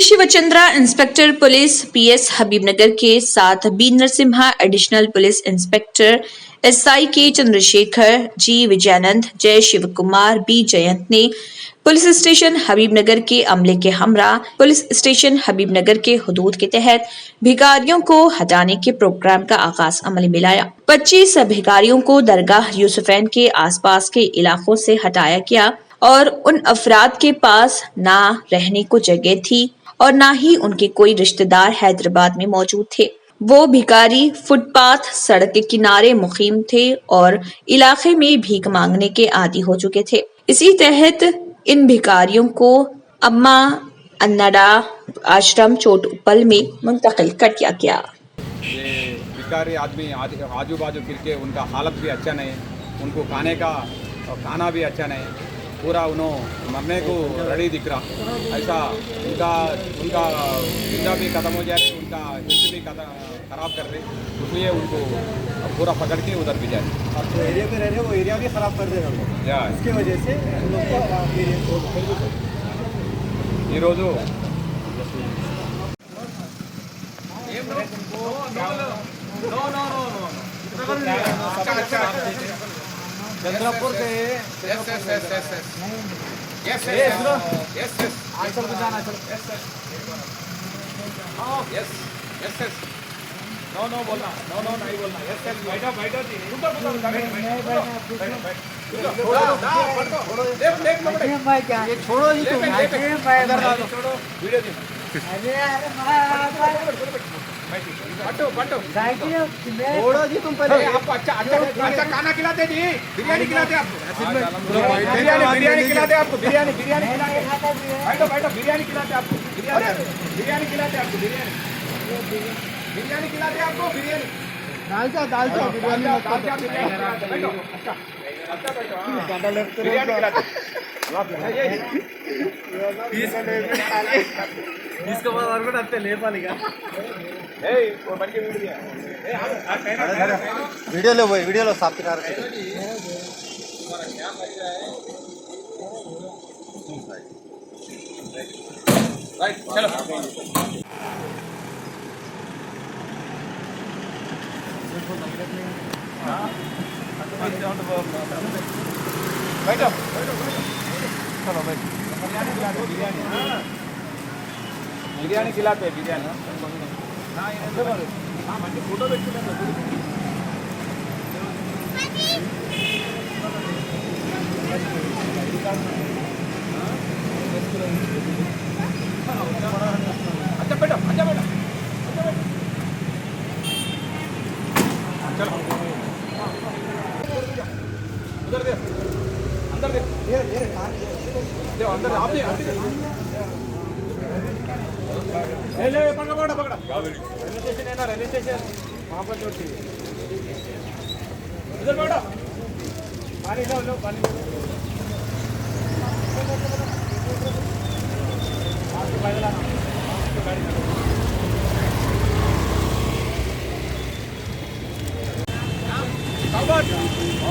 Shivchandra inspector police PS Habibnagar के साथ B Narasimha additional police inspector SI K Chandrasekhar, जी विजयानंद, जय शिव कुमार, बी जयंत ने पुलिस स्टेशन हबीबनगर के अमले के हमरा पुलिस स्टेशन हबीबनगर के हुदूद के तहत भिखारियों को हटाने के प्रोग्राम का आगाज अमल में लाया। 25 भिखारियों को दरगाह यूसुफैन के आसपास के इलाकों से हटाया गया और उन अफराद के पास ना रहने को जगह थी और ना ही उनके कोई रिश्तेदार हैदराबाद में मौजूद थे। वो भिखारी फुटपाथ, सड़क के किनारे मुकीम थे और इलाके में भीख मांगने के आदी हो चुके थे। इसी तहत इन भिखारियों को अम्मा अन्नडा आश्रम चोटुपल में मुंतकिल कर दिया गया। ये भिखारी आदमी आजू बाजू फिर के उनका हालत भी अच्छा नहीं, उनको खाना भी अच्छा नहीं, पूरा उन्होंने मरने को रेडी दिख रहा। ऐसा उनका जिंदा भी ख़त्म हो जाए, उनका हेल्थ भी ख़राब कर दे, इसलिए उनको पूरा पकड़ के उधर भी जाए। आप जो एरिया में रह रहे हैं वो एरिया भी ख़राब कर देगा उनको, इसकी वजह से उन लोग को ये रोज़ू चंद्रपुर के आंचल को जाना नो बोलना, नो नहीं बोलना, बैठो जी, ये छोड़ो जी, तुम छोड़ो वीडियो दी छोड़ो जी, तुम पहले आपको अच्छा खाना खिलाते जी, बिरयानी खिलाते आपको, बिरयानी खिलाते आपको, बिरयानी बैठो बिरयानी खिलाते आपको, बिरयानी खिलाते आपको, बिरयानी खिलाते आपको, बिरयानी दालचा बिरयानी बैठो, अच्छा बैठो, बिरयानी खिलाते इसको बाद और को आते ले पालेगा। वो बन के वीडियो लो साफ किनारे से। राइट चलो बैठो चलो बिरयानी खिलाते बिरयानी మంచి ఫోటో పెట్టుకుంటాను अच्छा बैठो चलो उधर दे अंदर दे अंदर आप दे ले पकड़ा रेलवे स्टेशन है ना, रेलवे स्टेशन वहाँ पर छोटी उधर बैठो, पानी लो पानी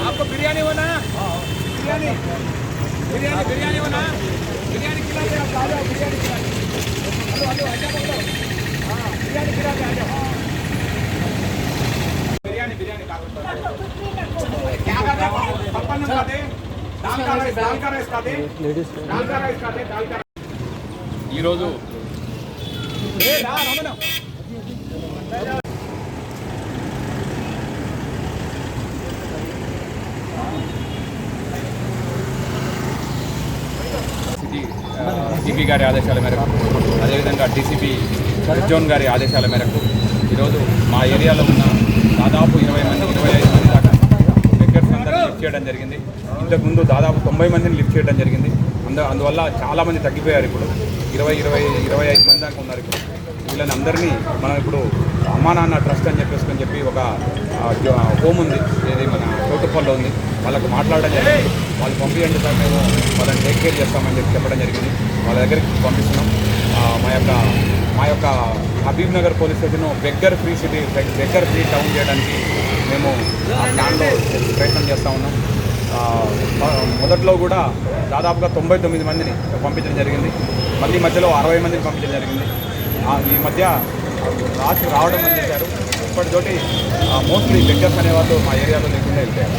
आपको बिरयानी होना, बिरयानी होना, बिरयानी खिलाते आप आ जाओ, बिरयानी खिलाते हेलो अच्छा बोलो, हाँ बिरयानी खिलाते आ जाओ, बिरयानी क्या करना है, पप्पन खाते दाल का राइस खाते ఈ రోజు సిపి గారి ఆదేశాల మేరకు అదేవిధంగా డీసీపీ జోన్ గారి ఆదేశాల మేరకు ఈరోజు మా ఏరియాలో ఉన్న దాదాపు 25 మంది దాకా బెగ్గర్స్ అందరినీ లిఫ్ట్ చేయడం జరిగింది। ఇంతకుముందు దాదాపు 90 మందిని లిఫ్ట్ చేయడం జరిగింది। అందువల్ల చాలామంది తగ్గిపోయారు, ఇప్పుడు 25 మంది దాకా ఉన్నారు। ఇప్పుడు వీళ్ళని అందరినీ మనం ఇప్పుడు అమ్మా నాన్న ట్రస్ట్ అని చెప్పి ఒక హోమ్ ఉంది, ఏది మన చోటుపల్లో ఉంది, వాళ్ళకు మాట్లాడడం జరిగింది। వాళ్ళు పంపించండి సార్, మేము వాళ్ళని టేక్ కేర్ చేస్తామని చెప్పడం జరిగింది। వాళ్ళ దగ్గరికి పంపిస్తున్నాం। మా యొక్క Habibnagar police station beggar free town చేయడానికి మేము ప్లాన్లో ప్రయత్నం చేస్తూ ఉన్నాం। మొదట్లో కూడా దాదాపుగా 99 మందిని పంపించడం జరిగింది. మళ్ళీ మధ్యలో 60 మందిని పంపించడం జరిగింది. ఈ మధ్య రావడం మంది చేశారు. ఇప్పటితోటి మోస్ట్లీ బెగ్గర్స్ అనేవాళ్ళు మా ఏరియాలో లేకుండా వెళ్ళిపోయారు.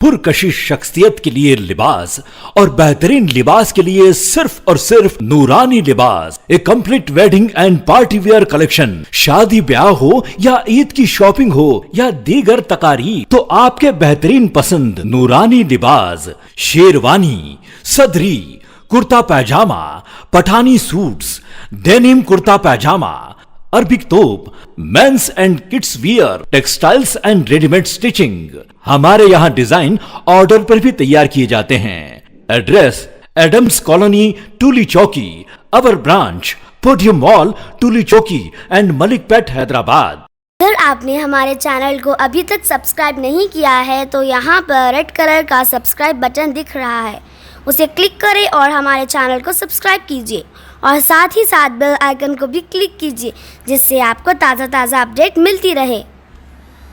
पुरकशिश शख्सियत के लिए लिबास और बेहतरीन लिबास के लिए सिर्फ और सिर्फ Noorani Libas, a complete wedding and party wear collection. शादी ब्याह हो या ईद की शॉपिंग हो या दीगर तकारीब, तो आपके बेहतरीन पसंद नूरानी Libas, sherwani, sadri, kurta pyjama, Pathani suits, denim kurta pyjama, Arabic thobe, men's and kids wear, textiles and readymade stitching. हमारे यहाँ डिजाइन ऑर्डर पर भी तैयार किए जाते हैं। एड्रेस एडम्स कॉलोनी, टूली चौकी, अवर ब्रांच पोडियम मॉल, टूली चौकी एंड मलिकपेट, हैदराबाद। अगर आपने हमारे चैनल को अभी तक सब्सक्राइब नहीं किया है तो यहाँ पर रेड कलर का सब्सक्राइब बटन दिख रहा है, उसे क्लिक करें और हमारे चैनल को सब्सक्राइब कीजिए और साथ ही साथ बेल आइकन को भी क्लिक कीजिए, जिससे आपको ताज़ा अपडेट मिलती रहे।